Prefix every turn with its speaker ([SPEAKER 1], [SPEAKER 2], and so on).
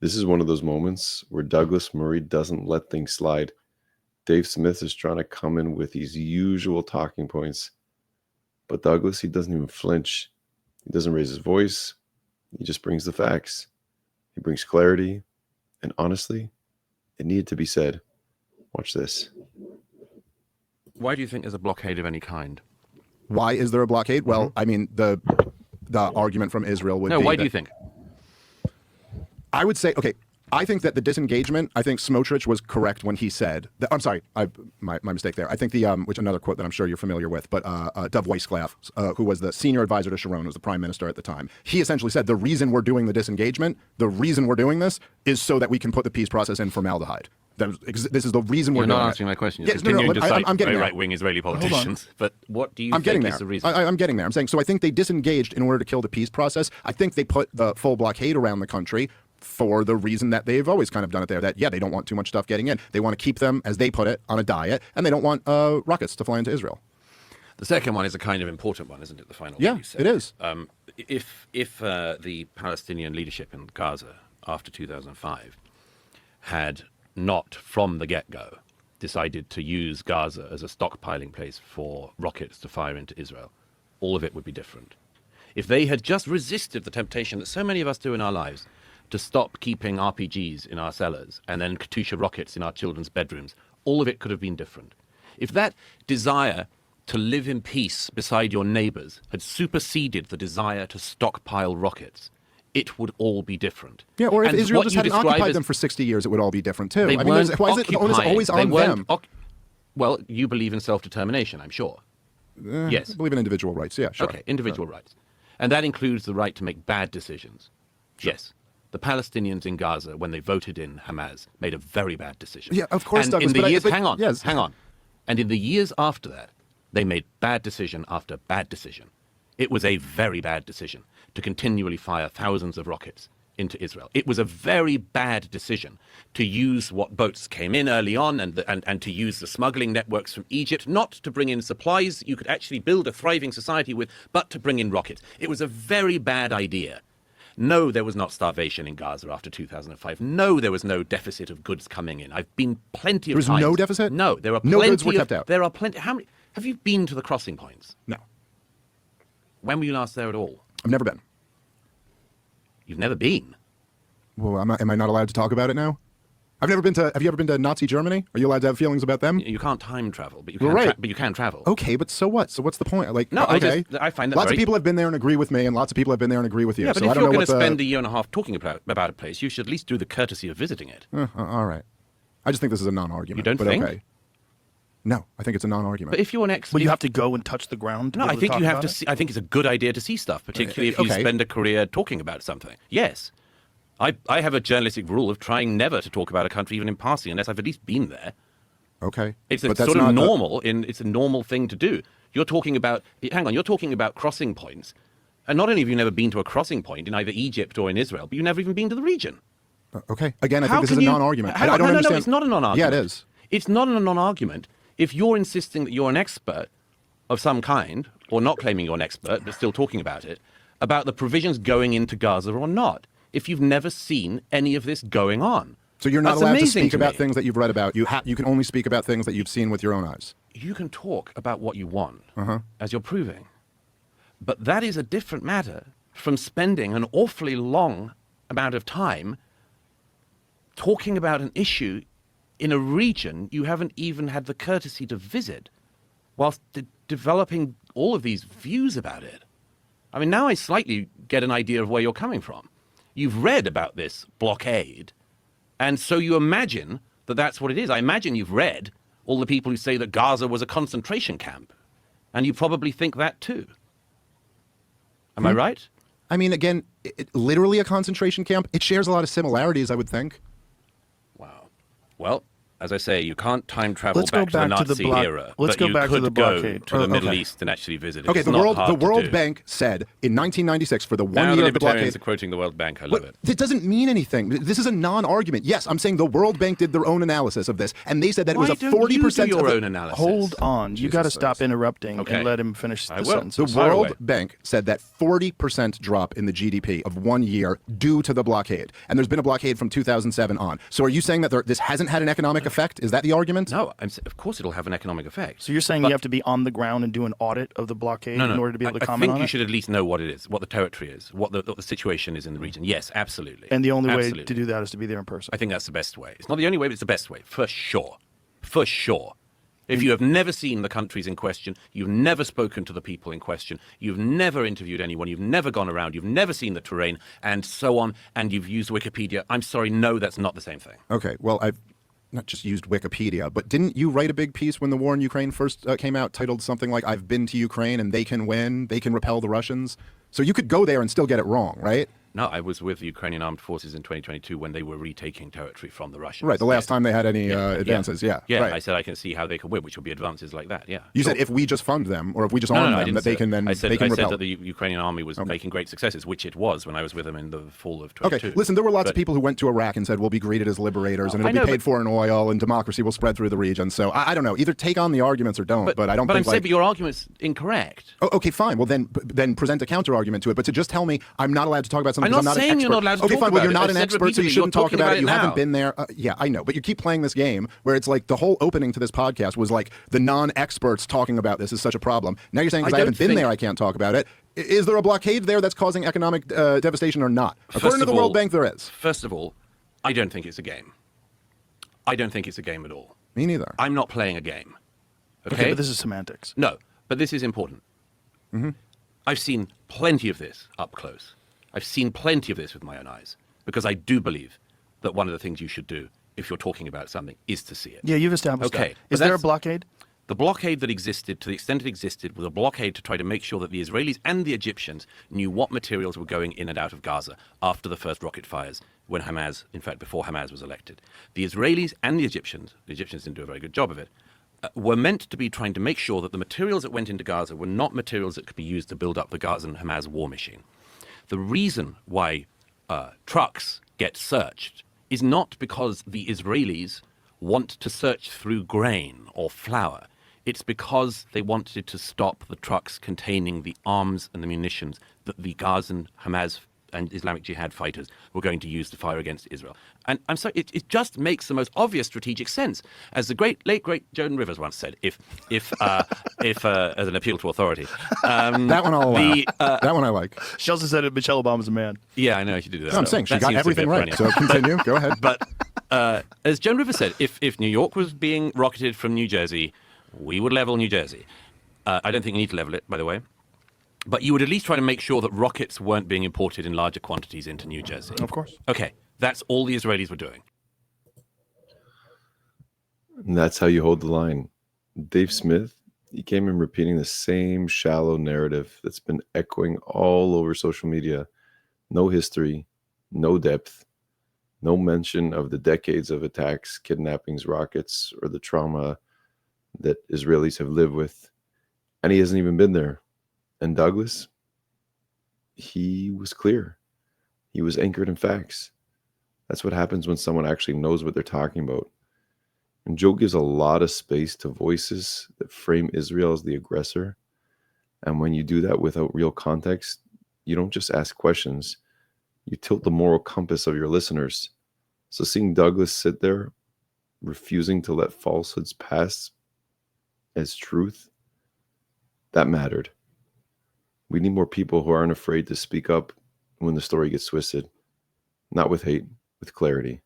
[SPEAKER 1] This is one of those moments where Douglas Murray doesn't let things slide. Dave Smith is trying to come in with these usual talking points. But Douglas, he doesn't even flinch. He doesn't raise his voice. He just brings the facts. He brings clarity. And honestly, it needed to be said. Watch this.
[SPEAKER 2] Why do you think there's a blockade of any kind?
[SPEAKER 3] Why is there a blockade? Well, I mean, the argument from Israel would be...
[SPEAKER 2] No, why do you think?
[SPEAKER 3] I would say, okay, I think that the disengagement, I think Smotrich was correct when he said, that, I'm sorry, my mistake there. I think which another quote that I'm sure you're familiar with, but Dov Weisklav, who was the senior advisor to Sharon, who was the prime minister at the time, he essentially said the reason we're doing the disengagement, the reason we're doing this is so that we can put the peace process in formaldehyde. This is the reason we're doing it.
[SPEAKER 2] You're not answering my question. You're continuing to cite very right-wing Israeli politicians. But what do you think is the reason?
[SPEAKER 3] I'm getting there. I'm saying, so I think they disengaged in order to kill the peace process. I think they put the full blockade around the country for the reason that they've always kind of done it there, that, yeah, they don't want too much stuff getting in. They want to keep them, as they put it, on a diet, and they don't want rockets to fly into Israel.
[SPEAKER 2] The second one is a kind of important one, isn't it? The final one.
[SPEAKER 3] Yeah, it is.
[SPEAKER 2] If the Palestinian leadership in Gaza after 2005 had not from the get-go decided to use Gaza as a stockpiling place for rockets to fire into Israel, all of it would be different. If they had just resisted the temptation that so many of us do in our lives to stop keeping RPGs in our cellars and then Katyusha rockets in our children's bedrooms, all of it could have been different. If that desire to live in peace beside your neighbors had superseded the desire to stockpile rockets, it would all be different.
[SPEAKER 3] Yeah, or if Israel just hadn't occupied them for 60 years, it would all be different too.
[SPEAKER 2] Why is it the onus
[SPEAKER 3] always on them?
[SPEAKER 2] Well, you believe in self-determination, I'm sure. Yes.
[SPEAKER 3] I believe in individual rights, yeah, sure.
[SPEAKER 2] Okay, individual rights. And that includes the right to make bad decisions. Sure. Yes. The Palestinians in Gaza, when they voted in Hamas, made a very bad decision.
[SPEAKER 3] Yeah, of course,
[SPEAKER 2] and
[SPEAKER 3] Douglas,
[SPEAKER 2] in the years, hang on. And in the years after that, they made bad decision after bad decision. It was a very bad decision to continually fire thousands of rockets into Israel. It was a very bad decision to use what boats came in early on and to use the smuggling networks from Egypt, not to bring in supplies you could actually build a thriving society with, but to bring in rockets. It was a very bad idea. No, there was not starvation in Gaza after 2005. No, there was no deficit of goods coming in. I've been plenty of times.
[SPEAKER 3] There was no deficit?
[SPEAKER 2] No, there are
[SPEAKER 3] no
[SPEAKER 2] plenty
[SPEAKER 3] goods were kept out.
[SPEAKER 2] There are plenty. How many? Have you been to the crossing points?
[SPEAKER 3] No.
[SPEAKER 2] When were you last there at all?
[SPEAKER 3] I've never been.
[SPEAKER 2] You've never been?
[SPEAKER 3] Well, am I not allowed to talk about it now? I've never been to. Have you ever been to Nazi Germany? Are you allowed to have feelings about them?
[SPEAKER 2] You can't time travel, but you
[SPEAKER 3] can.
[SPEAKER 2] Right. But you can travel.
[SPEAKER 3] Okay, but so what? So what's the point? Like,
[SPEAKER 2] no,
[SPEAKER 3] okay.
[SPEAKER 2] I find that
[SPEAKER 3] lots of people have been there and agree with me, and lots of people have been there and agree with you.
[SPEAKER 2] Yeah, but
[SPEAKER 3] so
[SPEAKER 2] if
[SPEAKER 3] I don't
[SPEAKER 2] you're
[SPEAKER 3] know
[SPEAKER 2] going to
[SPEAKER 3] what
[SPEAKER 2] spend a year and a half talking about a place, you should at least do the courtesy of visiting it.
[SPEAKER 3] All right. I just think this is a non-argument.
[SPEAKER 2] You don't
[SPEAKER 3] but
[SPEAKER 2] think?
[SPEAKER 3] Okay. No, I think it's a non-argument.
[SPEAKER 2] But if you're an expert,
[SPEAKER 4] well, you have to go and touch the ground.
[SPEAKER 2] No, I think you have to see. I think it's a good idea to see stuff, particularly if you spend a career talking about something. Yes. I have a journalistic rule of trying never to talk about a country, even in passing, unless I've at least been there.
[SPEAKER 3] Okay.
[SPEAKER 2] It's a sort of normal. It's a normal thing to do. You're talking about. Hang on. You're talking about crossing points, and not only have you never been to a crossing point in either Egypt or in Israel, but you've never even been to the region.
[SPEAKER 3] Okay. Again, I think this is a non-argument. I don't understand.
[SPEAKER 2] No, it's not a non-argument.
[SPEAKER 3] Yeah, it is.
[SPEAKER 2] It's not a non-argument if you're insisting that you're an expert of some kind, or not claiming you're an expert but still talking about it, about the provisions going into Gaza or not. If you've never seen any of this going on.
[SPEAKER 3] So you're not allowed to speak about things that you've read about. You can only speak about things that you've seen with your own eyes.
[SPEAKER 2] You can talk about what you want, as you're proving. But that is a different matter from spending an awfully long amount of time talking about an issue in a region you haven't even had the courtesy to visit, whilst developing all of these views about it. I mean, now I slightly get an idea of where you're coming from. You've read about this blockade, and so you imagine that that's what it is. I imagine you've read all the people who say that Gaza was a concentration camp, and you probably think that too. Am I right?
[SPEAKER 3] I mean, again, literally a concentration camp. It shares a lot of similarities, I would think.
[SPEAKER 2] Wow. Well, As I say, you can't time travel
[SPEAKER 4] Let's go
[SPEAKER 2] back to the
[SPEAKER 4] back to the
[SPEAKER 2] Nazi
[SPEAKER 4] block-
[SPEAKER 2] era.
[SPEAKER 4] let's
[SPEAKER 2] but
[SPEAKER 4] go
[SPEAKER 2] you
[SPEAKER 4] back to
[SPEAKER 2] could
[SPEAKER 4] the
[SPEAKER 2] go
[SPEAKER 4] blockade.
[SPEAKER 2] to the Middle
[SPEAKER 4] Okay.
[SPEAKER 2] East and actually visit it.
[SPEAKER 3] Okay,
[SPEAKER 2] It's
[SPEAKER 3] the
[SPEAKER 2] not
[SPEAKER 3] World
[SPEAKER 2] hard to
[SPEAKER 3] World
[SPEAKER 2] do.
[SPEAKER 3] Bank said in 1996 for the
[SPEAKER 2] Now
[SPEAKER 3] 1
[SPEAKER 2] the
[SPEAKER 3] year of the
[SPEAKER 2] libertarians
[SPEAKER 3] blockade.
[SPEAKER 2] are quoting the World Bank. I love it.
[SPEAKER 3] It doesn't mean anything. This is a non-argument. Yes, I'm saying the World Bank did their own analysis of this, and they said that it was
[SPEAKER 2] Why
[SPEAKER 3] a
[SPEAKER 2] don't you
[SPEAKER 3] 40%
[SPEAKER 2] do
[SPEAKER 3] of
[SPEAKER 2] your
[SPEAKER 3] the,
[SPEAKER 2] own analysis?
[SPEAKER 4] Hold on. You got to
[SPEAKER 1] Jesus
[SPEAKER 4] stop
[SPEAKER 1] Christ.
[SPEAKER 4] interrupting
[SPEAKER 2] Okay.
[SPEAKER 4] and let him finish
[SPEAKER 2] I
[SPEAKER 4] the
[SPEAKER 2] will.
[SPEAKER 4] sentence.
[SPEAKER 3] The
[SPEAKER 2] Fire
[SPEAKER 3] World
[SPEAKER 2] away.
[SPEAKER 3] Bank said that 40% drop in the GDP of 1 year due to the blockade, and there's been a blockade from 2007 on. So are you saying that this hasn't had an economic effect? Is that the argument?
[SPEAKER 2] No, of course it'll have an economic effect.
[SPEAKER 4] So you're saying you have to be on the ground and do an audit of the blockade
[SPEAKER 2] No,
[SPEAKER 4] in order to be able to
[SPEAKER 2] I
[SPEAKER 4] comment
[SPEAKER 2] think
[SPEAKER 4] on
[SPEAKER 2] you
[SPEAKER 4] it?
[SPEAKER 2] should at least know what it is, what the territory is, what the situation is in the region. Yes, absolutely.
[SPEAKER 4] And the only way
[SPEAKER 2] Absolutely.
[SPEAKER 4] to do that is to be there in person.
[SPEAKER 2] I think that's the best way. It's not the only way, but it's the best way, for sure. For sure. If you have never seen the countries in question, you've never spoken to the people in question, you've never interviewed anyone, you've never gone around, you've never seen the terrain, and so on, and you've used Wikipedia, I'm sorry, no, that's not the same thing.
[SPEAKER 3] Okay, well, I've not just used Wikipedia, but didn't you write a big piece when the war in Ukraine first came out titled something like, I've been to Ukraine and they can win, they can repel the Russians? So you could go there and still get it wrong, right?
[SPEAKER 2] No, I was with the Ukrainian armed forces in 2022 when they were retaking territory from the Russians.
[SPEAKER 3] Right, the last
[SPEAKER 2] Yes.
[SPEAKER 3] time they had any advances, yeah.
[SPEAKER 2] Yeah,
[SPEAKER 3] right.
[SPEAKER 2] I said I can see how they could win, which would be advances like that, yeah.
[SPEAKER 3] You
[SPEAKER 2] Sure.
[SPEAKER 3] said if we just fund them, or if we just
[SPEAKER 2] No,
[SPEAKER 3] arm
[SPEAKER 2] I
[SPEAKER 3] them,
[SPEAKER 2] didn't
[SPEAKER 3] that
[SPEAKER 2] say
[SPEAKER 3] they can then
[SPEAKER 2] I said,
[SPEAKER 3] they can
[SPEAKER 2] I
[SPEAKER 3] repel.
[SPEAKER 2] said that the Ukrainian army was making great successes, which it was when I was with them in the fall of
[SPEAKER 3] Okay,
[SPEAKER 2] 22.
[SPEAKER 3] listen, there were lots of
[SPEAKER 2] But-
[SPEAKER 3] people who went to Iraq and said, we'll be greeted as liberators, and
[SPEAKER 2] I
[SPEAKER 3] it'll
[SPEAKER 2] know,
[SPEAKER 3] be paid
[SPEAKER 2] but-
[SPEAKER 3] for in oil, and democracy will spread through the region. So I don't know. Either take on the arguments or don't, but I don't
[SPEAKER 2] But I'm
[SPEAKER 3] think
[SPEAKER 2] saying, but your argument's incorrect.
[SPEAKER 3] Oh, okay, fine. Well, then present a counter argument to it. But to just tell me I'm not allowed to talk about something
[SPEAKER 2] I'm
[SPEAKER 3] because
[SPEAKER 2] not
[SPEAKER 3] I'm not
[SPEAKER 2] saying
[SPEAKER 3] an
[SPEAKER 2] you're
[SPEAKER 3] expert.
[SPEAKER 2] not allowed to
[SPEAKER 3] okay,
[SPEAKER 2] talk
[SPEAKER 3] fine. Well,
[SPEAKER 2] about
[SPEAKER 3] you're
[SPEAKER 2] it.
[SPEAKER 3] not
[SPEAKER 2] I've
[SPEAKER 3] an
[SPEAKER 2] said
[SPEAKER 3] expert, so you
[SPEAKER 2] repeatedly,
[SPEAKER 3] shouldn't
[SPEAKER 2] you're
[SPEAKER 3] talk
[SPEAKER 2] talking
[SPEAKER 3] about
[SPEAKER 2] about
[SPEAKER 3] it.
[SPEAKER 2] it
[SPEAKER 3] You haven't
[SPEAKER 2] now.
[SPEAKER 3] been there. Yeah, I know. But you keep playing this game where it's like the whole opening to this podcast was like the non-experts talking about this is such a problem. Now you're saying because I
[SPEAKER 2] don't
[SPEAKER 3] haven't been
[SPEAKER 2] think-
[SPEAKER 3] there, I can't talk about it. Is there a blockade there that's causing economic devastation or not? According to the World Bank, there is.
[SPEAKER 2] First of all, I don't think it's a game. I don't think it's a game at all.
[SPEAKER 3] Me neither.
[SPEAKER 2] I'm not playing a game. Okay,
[SPEAKER 4] Okay, but this is semantics.
[SPEAKER 2] No, but this is important. I've seen plenty of this up close. I've seen plenty of this with my own eyes because I do believe that one of the things you should do if you're talking about something is to see it.
[SPEAKER 4] Yeah, you've established
[SPEAKER 2] Okay,
[SPEAKER 4] that.
[SPEAKER 2] but
[SPEAKER 4] Is there a
[SPEAKER 2] that's-
[SPEAKER 4] blockade?
[SPEAKER 2] The blockade that existed, to the extent it existed, was a blockade to try to make sure that the Israelis and the Egyptians knew what materials were going in and out of Gaza after the first rocket fires when Hamas, in fact, before Hamas was elected. The Israelis and the Egyptians didn't do a very good job of it, were meant to be trying to make sure that the materials that went into Gaza were not materials that could be used to build up the Gaza and Hamas war machine. The reason why trucks get searched is not because the Israelis want to search through grain or flour. It's because they wanted to stop the trucks containing the arms and the munitions that the Gazan, Hamas, and Islamic Jihad fighters were going to use to fire against Israel. And I'm sorry, it just makes the most obvious strategic sense. As the late great Joan Rivers once said, if as an appeal to authority.
[SPEAKER 3] That one I'll allow. That one I like.
[SPEAKER 4] She also said that Michelle Obama's a man.
[SPEAKER 2] Yeah, I know she did that.
[SPEAKER 3] I'm saying she
[SPEAKER 2] That
[SPEAKER 3] got
[SPEAKER 2] seems to be
[SPEAKER 3] everything
[SPEAKER 2] a
[SPEAKER 3] right.
[SPEAKER 2] perennial.
[SPEAKER 3] So continue. Go ahead.
[SPEAKER 2] But as Joan Rivers said, if New York was being rocketed from New Jersey, we would level New Jersey. I don't think you need to level it, by the way. But you would at least try to make sure that rockets weren't being imported in larger quantities into New Jersey.
[SPEAKER 4] Of course.
[SPEAKER 2] Okay, that's all the Israelis were doing.
[SPEAKER 1] And that's how you hold the line. Dave Smith, he came in repeating the same shallow narrative that's been echoing all over social media. No history, no depth, no mention of the decades of attacks, kidnappings, rockets, or the trauma that Israelis have lived with. And he hasn't even been there. And Douglas, he was clear. He was anchored in facts. That's what happens when someone actually knows what they're talking about. And Joe gives a lot of space to voices that frame Israel as the aggressor. And when you do that without real context, you don't just ask questions, you tilt the moral compass of your listeners. So seeing Douglas sit there, refusing to let falsehoods pass as truth, that mattered. We need more people who aren't afraid to speak up when the story gets twisted, not with hate, with clarity.